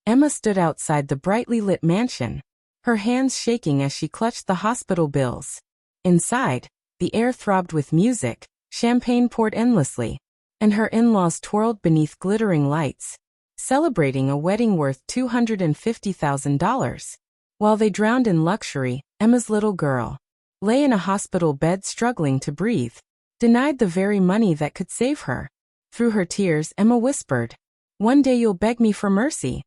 Emma stood outside the brightly lit mansion, her hands shaking as she clutched the hospital bills. Inside, the air throbbed with music, champagne poured endlessly, and her in-laws twirled beneath glittering lights, celebrating a wedding worth $250,000. While they drowned in luxury, Emma's little girl lay in a hospital bed struggling to breathe, denied the very money that could save her. Through her tears, Emma whispered, "One day you'll beg me for mercy."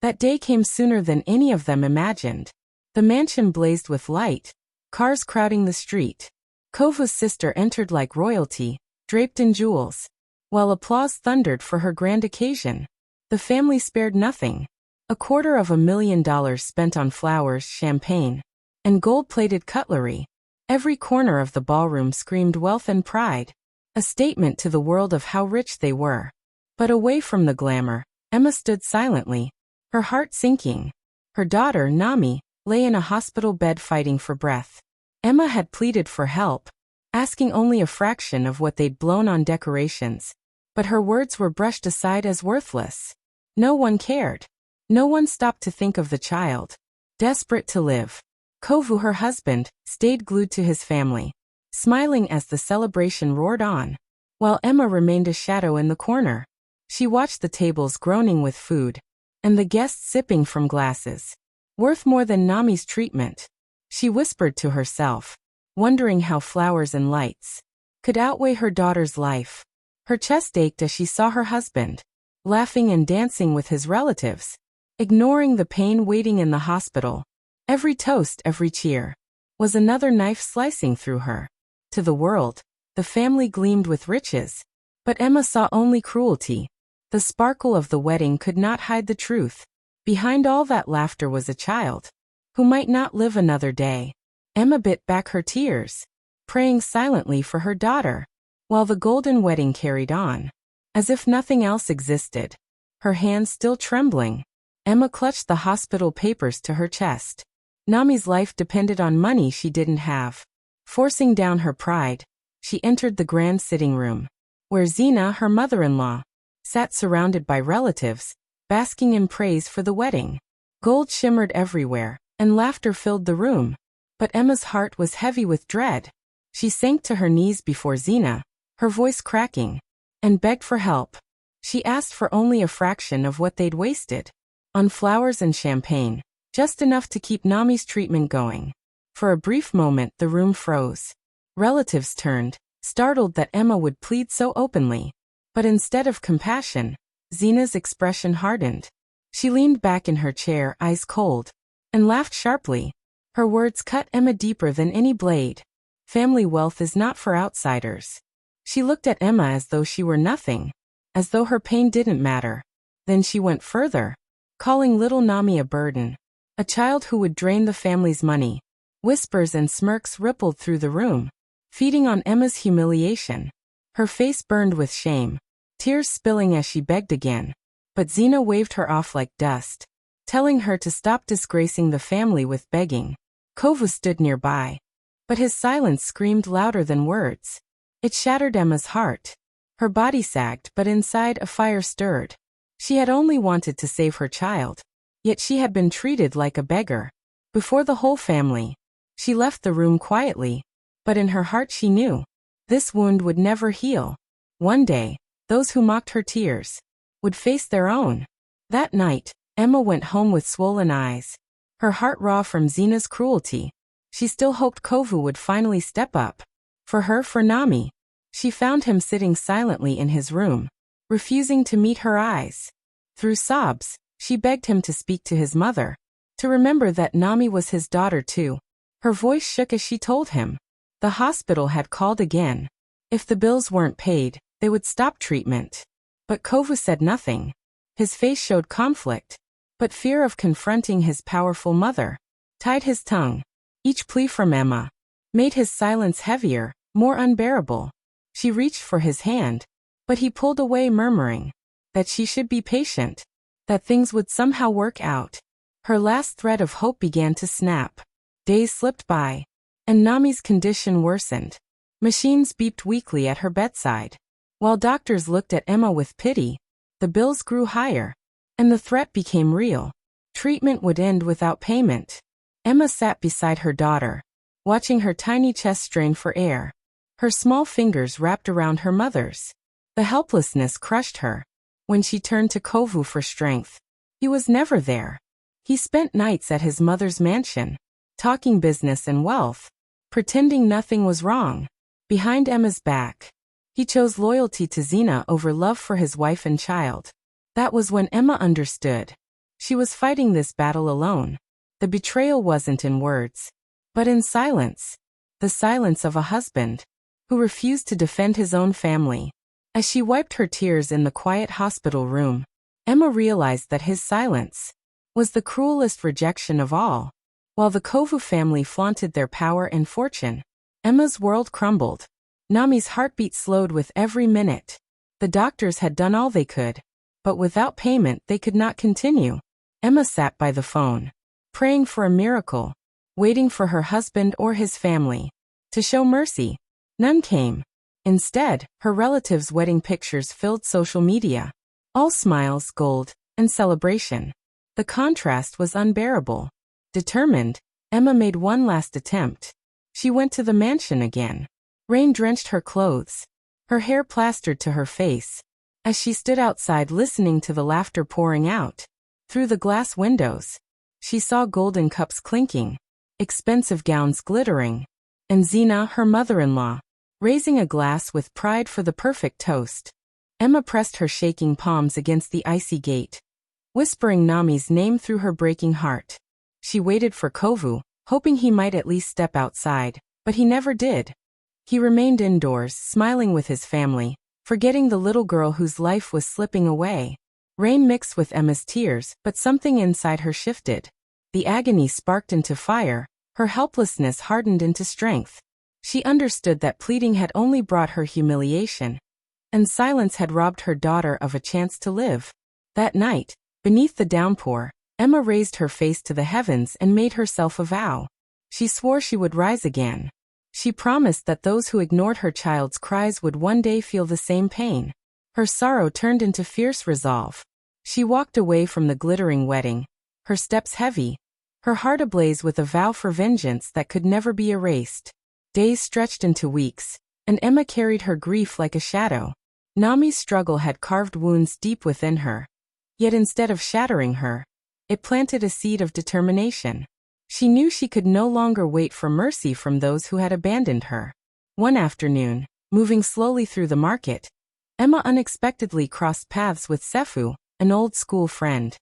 That day came sooner than any of them imagined. The mansion blazed with light, cars crowding the street. Kovu's sister entered like royalty, draped in jewels, while applause thundered for her grand occasion. The family spared nothing. $250,000 spent on flowers, champagne, and gold-plated cutlery. Every corner of the ballroom screamed wealth and pride, a statement to the world of how rich they were. But away from the glamour, Emma stood silently, her heart sinking. Her daughter, Nami, lay in a hospital bed fighting for breath. Emma had pleaded for help, asking only a fraction of what they'd blown on decorations. But her words were brushed aside as worthless. No one cared. No one stopped to think of the child, desperate to live. Kovu, her husband, stayed glued to his family, smiling as the celebration roared on, while Emma remained a shadow in the corner. She watched the tables groaning with food, and the guests sipping from glasses, worth more than Nami's treatment. She whispered to herself, wondering how flowers and lights could outweigh her daughter's life. Her chest ached as she saw her husband, laughing and dancing with his relatives, ignoring the pain waiting in the hospital. Every toast, every cheer, was another knife slicing through her. To the world, the family gleamed with riches, but Emma saw only cruelty. The sparkle of the wedding could not hide the truth. Behind all that laughter was a child, who might not live another day. Emma bit back her tears, praying silently for her daughter, while the golden wedding carried on, as if nothing else existed. Her hands still trembling, Emma clutched the hospital papers to her chest. Nami's life depended on money she didn't have. Forcing down her pride, she entered the grand sitting room, where Zina, her mother-in-law, sat surrounded by relatives, basking in praise for the wedding. Gold shimmered everywhere, and laughter filled the room. But Emma's heart was heavy with dread. She sank to her knees before Zina, her voice cracking, and begged for help. She asked for only a fraction of what they'd wasted, on flowers and champagne, just enough to keep Nami's treatment going. For a brief moment the room froze. Relatives turned, startled that Emma would plead so openly. But instead of compassion, Zina's expression hardened. She leaned back in her chair, eyes cold, and laughed sharply. Her words cut Emma deeper than any blade. Family wealth is not for outsiders. She looked at Emma as though she were nothing, as though her pain didn't matter. Then she went further, calling little Nami a burden, a child who would drain the family's money. Whispers and smirks rippled through the room, feeding on Emma's humiliation. Her face burned with shame, tears spilling as she begged again. But Zina waved her off like dust, telling her to stop disgracing the family with begging. Kovu stood nearby, but his silence screamed louder than words. It shattered Emma's heart. Her body sagged, but inside a fire stirred. She had only wanted to save her child, yet she had been treated like a beggar. Before the whole family, she left the room quietly, but in her heart she knew this wound would never heal. One day, those who mocked her tears would face their own. That night, Emma went home with swollen eyes, her heart raw from Zina's cruelty. She still hoped Kovu would finally step up. For her, for Nami. She found him sitting silently in his room, refusing to meet her eyes. Through sobs, she begged him to speak to his mother, to remember that Nami was his daughter too. Her voice shook as she told him. The hospital had called again. If the bills weren't paid, they would stop treatment. But Kovu said nothing. His face showed conflict, but fear of confronting his powerful mother tied his tongue. Each plea from Emma made his silence heavier, more unbearable. She reached for his hand, but he pulled away, murmuring that she should be patient, that things would somehow work out. Her last thread of hope began to snap. Days slipped by, and Nami's condition worsened. Machines beeped weakly at her bedside. While doctors looked at Emma with pity, the bills grew higher. and the threat became real. Treatment would end without payment. Emma sat beside her daughter, watching her tiny chest strain for air. Her small fingers wrapped around her mother's. The helplessness crushed her. When she turned to Kovu for strength, he was never there. He spent nights at his mother's mansion, talking business and wealth, pretending nothing was wrong. Behind Emma's back, he chose loyalty to Zina over love for his wife and child. That was when Emma understood. She was fighting this battle alone. The betrayal wasn't in words, but in silence. The silence of a husband who refused to defend his own family. As she wiped her tears in the quiet hospital room, Emma realized that his silence was the cruelest rejection of all. While the Kovu family flaunted their power and fortune, Emma's world crumbled. Nami's heartbeat slowed with every minute. The doctors had done all they could, but without payment they could not continue. Emma sat by the phone, praying for a miracle, waiting for her husband or his family to show mercy. None came. Instead, her relatives' wedding pictures filled social media. All smiles, gold, and celebration. The contrast was unbearable. Determined, Emma made one last attempt. She went to the mansion again. Rain drenched her clothes, her hair plastered to her face. As she stood outside listening to the laughter pouring out through the glass windows, she saw golden cups clinking, expensive gowns glittering, and Zina, her mother-in-law, raising a glass with pride for the perfect toast. Emma pressed her shaking palms against the icy gate, whispering Nami's name through her breaking heart. She waited for Kovu, hoping he might at least step outside, but he never did. He remained indoors, smiling with his family, forgetting the little girl whose life was slipping away. Rain mixed with Emma's tears, but something inside her shifted. The agony sparked into fire, her helplessness hardened into strength. She understood that pleading had only brought her humiliation, and silence had robbed her daughter of a chance to live. That night, beneath the downpour, Emma raised her face to the heavens and made herself a vow. She swore she would rise again. She promised that those who ignored her child's cries would one day feel the same pain. Her sorrow turned into fierce resolve. She walked away from the glittering wedding, her steps heavy, her heart ablaze with a vow for vengeance that could never be erased. Days stretched into weeks, and Emma carried her grief like a shadow. Nami's struggle had carved wounds deep within her. Yet instead of shattering her, it planted a seed of determination. She knew she could no longer wait for mercy from those who had abandoned her. One afternoon, moving slowly through the market, Emma unexpectedly crossed paths with Sefu, an old school friend.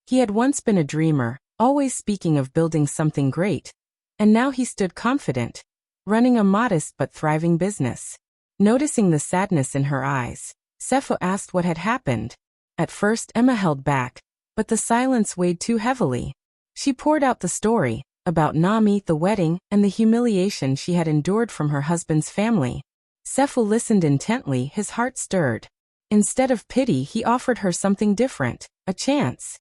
He had once been a dreamer, always speaking of building something great, and now he stood confident, running a modest but thriving business. Noticing the sadness in her eyes, Sefu asked what had happened. At first Emma held back, but the silence weighed too heavily. She poured out the story, about Nami, the wedding, and the humiliation she had endured from her husband's family. Sefu listened intently, his heart stirred. Instead of pity, he offered her something different, a chance.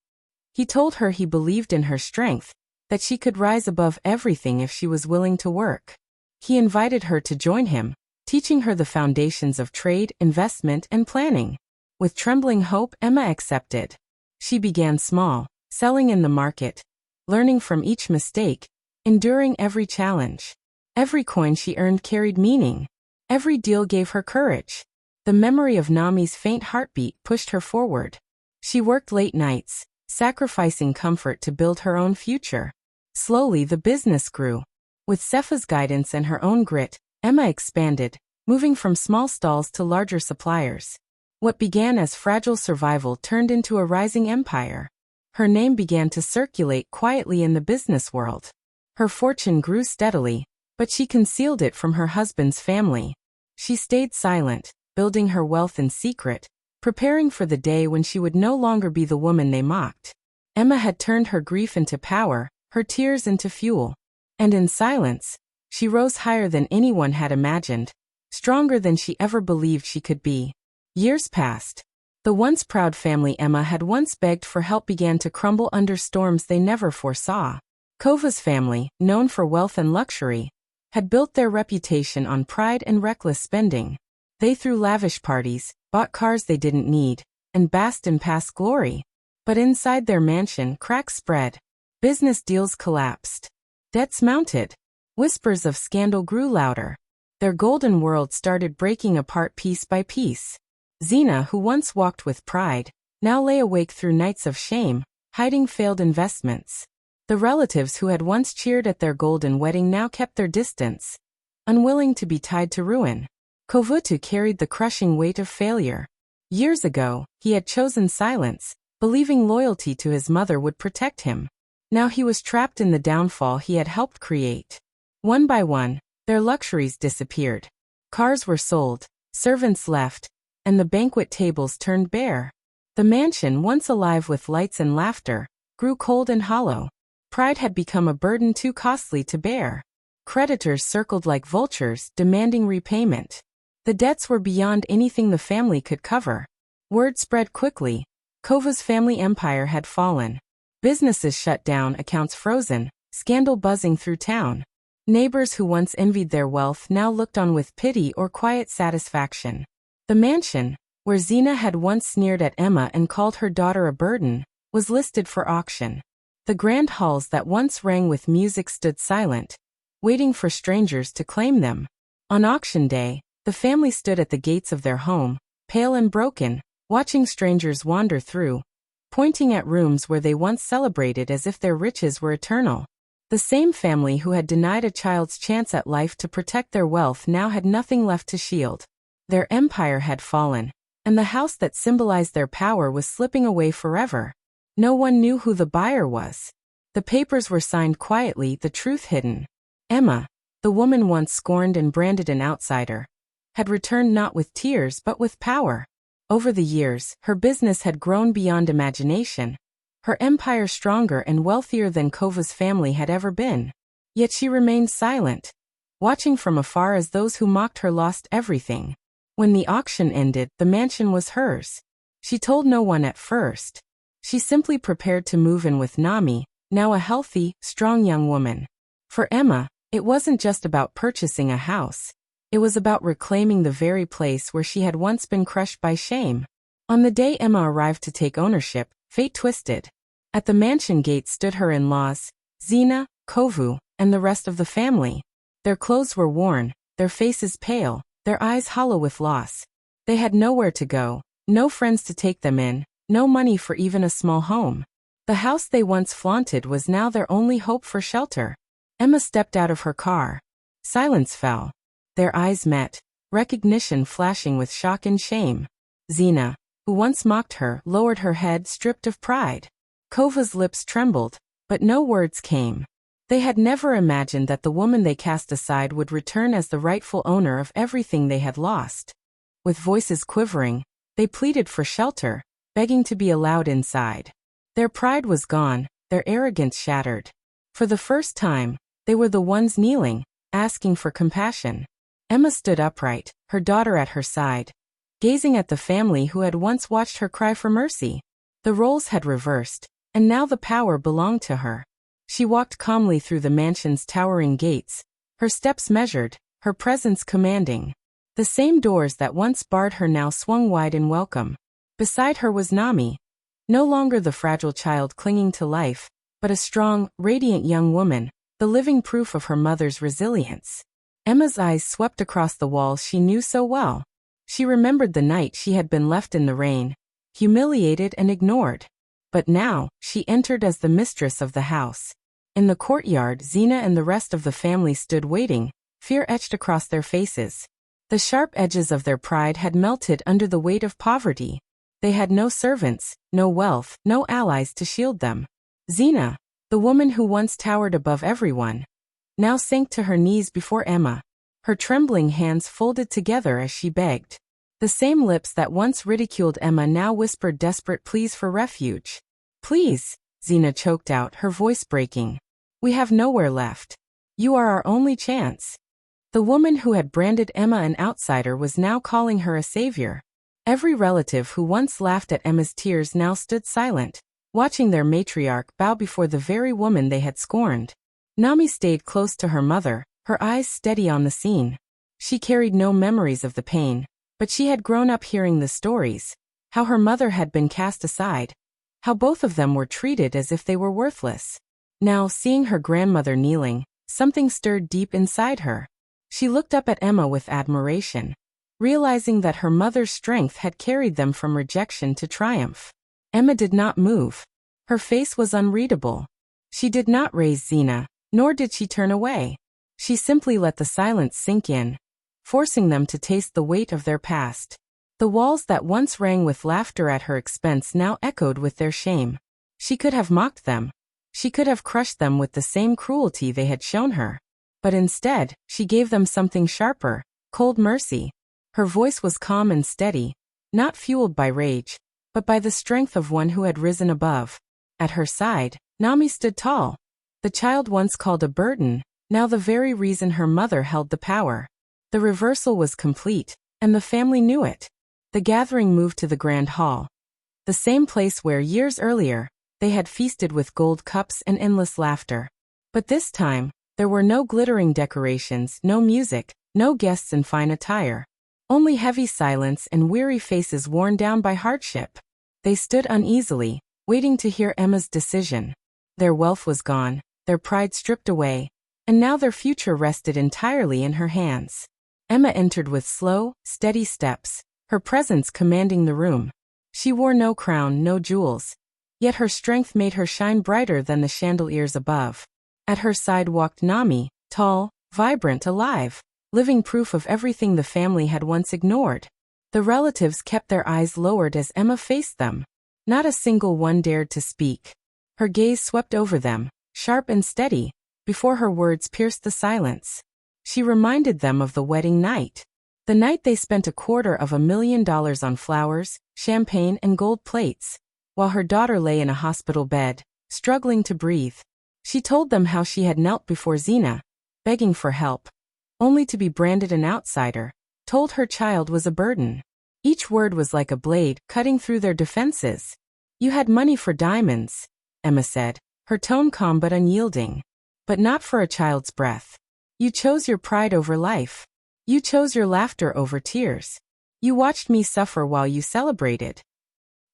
He told her he believed in her strength, that she could rise above everything if she was willing to work. He invited her to join him, teaching her the foundations of trade, investment, and planning. With trembling hope, Emma accepted. She began small, selling in the market, learning from each mistake, enduring every challenge. Every coin she earned carried meaning. Every deal gave her courage. The memory of Nami's faint heartbeat pushed her forward. She worked late nights, sacrificing comfort to build her own future. Slowly the business grew. With Sefu's guidance and her own grit, Emma expanded, moving from small stalls to larger suppliers. What began as fragile survival turned into a rising empire. Her name began to circulate quietly in the business world. Her fortune grew steadily, but she concealed it from her husband's family. She stayed silent, building her wealth in secret, preparing for the day when she would no longer be the woman they mocked. Emma had turned her grief into power, her tears into fuel. And in silence, she rose higher than anyone had imagined, stronger than she ever believed she could be. Years passed. The once proud family Emma had once begged for help began to crumble under storms they never foresaw. Kova's family, known for wealth and luxury, had built their reputation on pride and reckless spending. They threw lavish parties, bought cars they didn't need, and basked in past glory. But inside their mansion, cracks spread. Business deals collapsed. Debts mounted. Whispers of scandal grew louder. Their golden world started breaking apart piece by piece. Zina, who once walked with pride, now lay awake through nights of shame, hiding failed investments. The relatives who had once cheered at their golden wedding now kept their distance, unwilling to be tied to ruin. Kovutu carried the crushing weight of failure. Years ago, he had chosen silence, believing loyalty to his mother would protect him. Now he was trapped in the downfall he had helped create. One by one, their luxuries disappeared. Cars were sold, servants left, and the banquet tables turned bare. The mansion, once alive with lights and laughter, grew cold and hollow. Pride had become a burden too costly to bear. Creditors circled like vultures, demanding repayment. The debts were beyond anything the family could cover. Word spread quickly. Kova's family empire had fallen. Businesses shut down, accounts frozen, scandal buzzing through town. Neighbors who once envied their wealth now looked on with pity or quiet satisfaction. The mansion, where Zina had once sneered at Emma and called her daughter a burden, was listed for auction. The grand halls that once rang with music stood silent, waiting for strangers to claim them. On auction day, the family stood at the gates of their home, pale and broken, watching strangers wander through, pointing at rooms where they once celebrated as if their riches were eternal. The same family who had denied a child's chance at life to protect their wealth now had nothing left to shield. Their empire had fallen, and the house that symbolized their power was slipping away forever. No one knew who the buyer was. The papers were signed quietly, the truth hidden. Emma, the woman once scorned and branded an outsider, had returned not with tears but with power. Over the years, her business had grown beyond imagination, her empire stronger and wealthier than Kova's family had ever been. Yet she remained silent, watching from afar as those who mocked her lost everything. When the auction ended, the mansion was hers. She told no one at first. She simply prepared to move in with Nami, now a healthy, strong young woman. For Emma, it wasn't just about purchasing a house. It was about reclaiming the very place where she had once been crushed by shame. On the day Emma arrived to take ownership, fate twisted. At the mansion gate stood her in-laws, Zina, Kovu, and the rest of the family. Their clothes were worn, their faces pale, their eyes hollow with loss. They had nowhere to go, no friends to take them in, no money for even a small home. The house they once flaunted was now their only hope for shelter. Emma stepped out of her car. Silence fell. Their eyes met, recognition flashing with shock and shame. Zina, who once mocked her, lowered her head, stripped of pride. Kova's lips trembled, but no words came. They had never imagined that the woman they cast aside would return as the rightful owner of everything they had lost. With voices quivering, they pleaded for shelter, begging to be allowed inside. Their pride was gone, their arrogance shattered. For the first time, they were the ones kneeling, asking for compassion. Emma stood upright, her daughter at her side, gazing at the family who had once watched her cry for mercy. The roles had reversed, and now the power belonged to her. She walked calmly through the mansion's towering gates, her steps measured, her presence commanding. The same doors that once barred her now swung wide in welcome. Beside her was Nami, no longer the fragile child clinging to life, but a strong, radiant young woman, the living proof of her mother's resilience. Emma's eyes swept across the walls she knew so well. She remembered the night she had been left in the rain, humiliated and ignored. But now, she entered as the mistress of the house. In the courtyard, Zina and the rest of the family stood waiting, fear etched across their faces. The sharp edges of their pride had melted under the weight of poverty. They had no servants, no wealth, no allies to shield them. Zina, the woman who once towered above everyone, now sank to her knees before Emma, her trembling hands folded together as she begged. The same lips that once ridiculed Emma now whispered desperate pleas for refuge. "Please," Zina choked out, her voice breaking. "We have nowhere left. You are our only chance." The woman who had branded Emma an outsider was now calling her a savior. Every relative who once laughed at Emma's tears now stood silent, watching their matriarch bow before the very woman they had scorned. Nami stayed close to her mother, her eyes steady on the scene. She carried no memories of the pain, but she had grown up hearing the stories, how her mother had been cast aside, How both of them were treated as if they were worthless. Now, seeing her grandmother kneeling, something stirred deep inside her. She looked up at Emma with admiration, realizing that her mother's strength had carried them from rejection to triumph. Emma did not move. Her face was unreadable. She did not raise Zina, nor did she turn away. She simply let the silence sink in, forcing them to taste the weight of their past. The walls that once rang with laughter at her expense now echoed with their shame. She could have mocked them. She could have crushed them with the same cruelty they had shown her. But instead, she gave them something sharper, cold mercy. Her voice was calm and steady, not fueled by rage, but by the strength of one who had risen above. At her side, Nami stood tall. The child once called a burden, now the very reason her mother held the power. The reversal was complete, and the family knew it. The gathering moved to the grand hall, the same place where, years earlier, they had feasted with gold cups and endless laughter. But this time, there were no glittering decorations, no music, no guests in fine attire. Only heavy silence and weary faces worn down by hardship. They stood uneasily, waiting to hear Emma's decision. Their wealth was gone, their pride stripped away, and now their future rested entirely in her hands. Emma entered with slow, steady steps, her presence commanding the room. She wore no crown, no jewels, yet her strength made her shine brighter than the chandeliers above. At her side walked Nami, tall, vibrant, alive, living proof of everything the family had once ignored. The relatives kept their eyes lowered as Emma faced them. Not a single one dared to speak. Her gaze swept over them, sharp and steady, before her words pierced the silence. She reminded them of the wedding night. The night they spent $250,000 on flowers, champagne, and gold plates, while her daughter lay in a hospital bed, struggling to breathe. She told them how she had knelt before Zina, begging for help, only to be branded an outsider, told her child was a burden. Each word was like a blade, cutting through their defenses. "You had money for diamonds," Emma said, her tone calm but unyielding. "But not for a child's breath. You chose your pride over life. You chose your laughter over tears. You watched me suffer while you celebrated."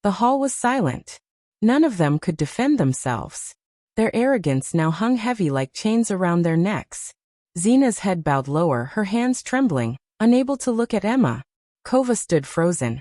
The hall was silent. None of them could defend themselves. Their arrogance now hung heavy like chains around their necks. Zina's head bowed lower, her hands trembling, unable to look at Emma. Kova stood frozen,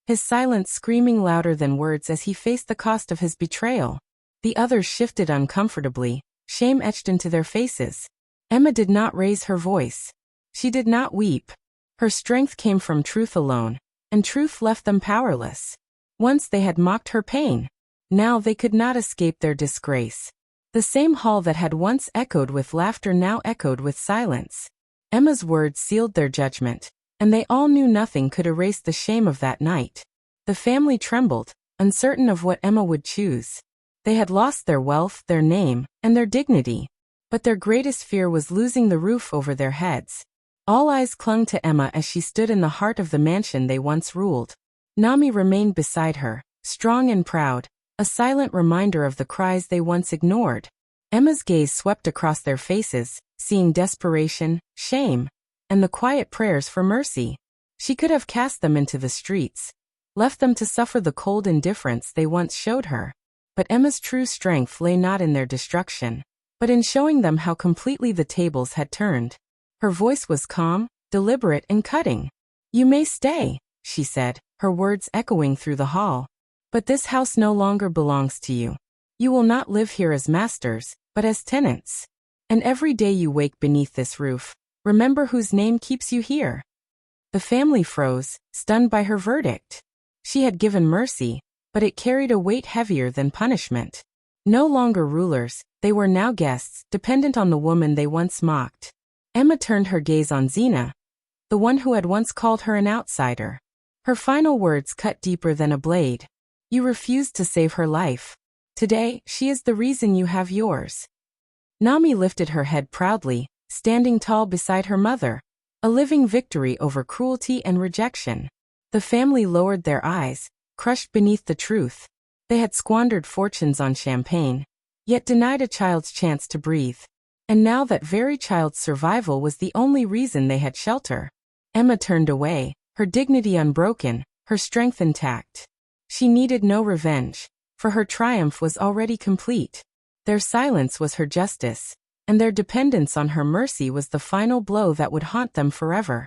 his silence screaming louder than words as he faced the cost of his betrayal. The others shifted uncomfortably, shame etched into their faces. Emma did not raise her voice. She did not weep. Her strength came from truth alone, and truth left them powerless. Once they had mocked her pain. Now they could not escape their disgrace. The same hall that had once echoed with laughter now echoed with silence. Emma's words sealed their judgment, and they all knew nothing could erase the shame of that night. The family trembled, uncertain of what Emma would choose. They had lost their wealth, their name, and their dignity. But their greatest fear was losing the roof over their heads. All eyes clung to Emma as she stood in the heart of the mansion they once ruled. Nami remained beside her, strong and proud, a silent reminder of the cries they once ignored. Emma's gaze swept across their faces, seeing desperation, shame, and the quiet prayers for mercy. She could have cast them into the streets, left them to suffer the cold indifference they once showed her. But Emma's true strength lay not in their destruction, but in showing them how completely the tables had turned. Her voice was calm, deliberate, and cutting. "You may stay," she said, her words echoing through the hall. "But this house no longer belongs to you. You will not live here as masters, but as tenants. And every day you wake beneath this roof, remember whose name keeps you here." The family froze, stunned by her verdict. She had given mercy, but it carried a weight heavier than punishment. No longer rulers, they were now guests, dependent on the woman they once mocked. Emma turned her gaze on Zina, the one who had once called her an outsider. Her final words cut deeper than a blade. "You refused to save her life. Today, she is the reason you have yours." Nami lifted her head proudly, standing tall beside her mother, a living victory over cruelty and rejection. The family lowered their eyes, crushed beneath the truth. They had squandered fortunes on champagne, yet denied a child's chance to breathe. And now that very child's survival was the only reason they had shelter. Emma turned away, her dignity unbroken, her strength intact. She needed no revenge. for her triumph was already complete. Their silence was her justice, and their dependence on her mercy was the final blow that would haunt them forever.